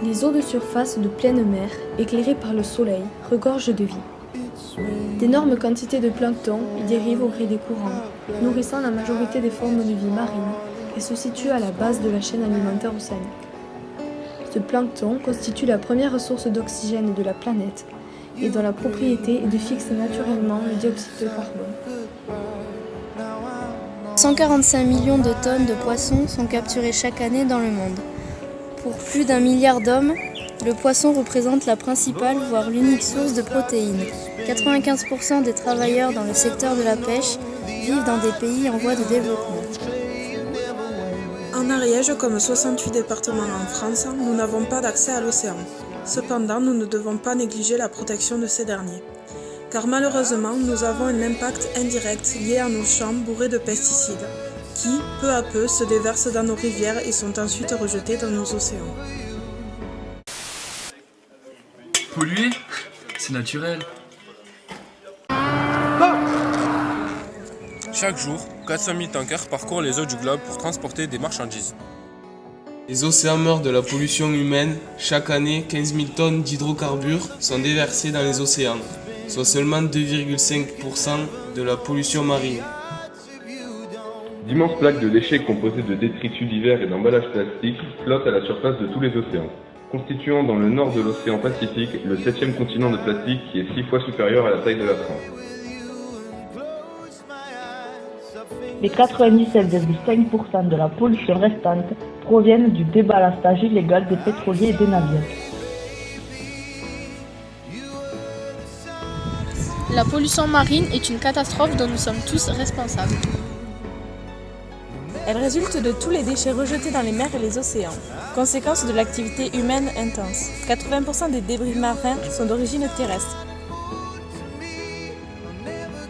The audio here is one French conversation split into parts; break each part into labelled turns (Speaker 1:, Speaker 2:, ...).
Speaker 1: Les eaux de surface de pleine mer, éclairées par le soleil, regorgent de vie. D'énormes quantités de plancton y dérivent au gré des courants, nourrissant la majorité des formes de vie marines et se situent à la base de la chaîne alimentaire océanique. Ce plancton constitue la première source d'oxygène de la planète et dont la propriété est de fixer naturellement le dioxyde de carbone.
Speaker 2: 145 millions de tonnes de poissons sont capturées chaque année dans le monde. Pour plus d'1 milliard d'hommes, le poisson représente la principale, voire l'unique source de protéines. 95% des travailleurs dans le secteur de la pêche vivent dans des pays en voie de développement.
Speaker 3: En Ariège, comme 68 départements en France, nous n'avons pas d'accès à l'océan. Cependant, nous ne devons pas négliger la protection de ces derniers. Car malheureusement, nous avons un impact indirect lié à nos champs bourrés de pesticides, qui, peu à peu, se déversent dans nos rivières et sont ensuite rejetés dans nos océans.
Speaker 4: Polluer, c'est naturel.
Speaker 5: Chaque jour, 400 000 tankers parcourent les eaux du globe pour transporter des marchandises.
Speaker 6: Les océans meurent de la pollution humaine. Chaque année, 15 000 tonnes d'hydrocarbures sont déversées dans les océans, soit seulement 2,5% de la pollution marine.
Speaker 7: D'immenses plaques de déchets composés de détritus divers et d'emballages plastiques flottent à la surface de tous les océans, constituant dans le nord de l'océan Pacifique le 7e continent de plastique qui est 6 fois supérieur à la taille de la France.
Speaker 8: Les 97,5% de la pollution restante proviennent du déballastage illégal des pétroliers et des navires.
Speaker 9: La pollution marine est une catastrophe dont nous sommes tous responsables.
Speaker 3: Elle résulte de tous les déchets rejetés dans les mers et les océans, conséquence de l'activité humaine intense. 80% des débris marins sont d'origine terrestre.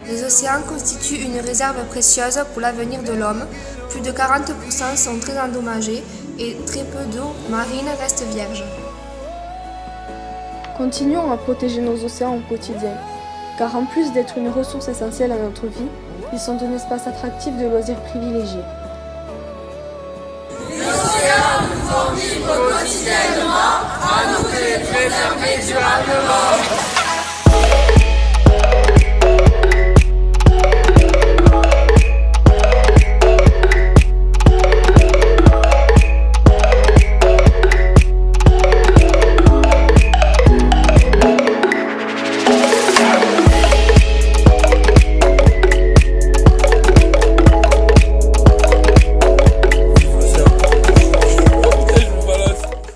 Speaker 10: Les océans constituent une réserve précieuse pour l'avenir de l'homme. Plus de 40% sont très endommagés et très peu d'eau marine reste vierge.
Speaker 1: Continuons à protéger nos océans au quotidien, car en plus d'être une ressource essentielle à notre vie, ils sont un espace attractif de loisirs privilégiés.
Speaker 11: Les océans nous font vivre quotidiennement, à nous de les préserver durablement.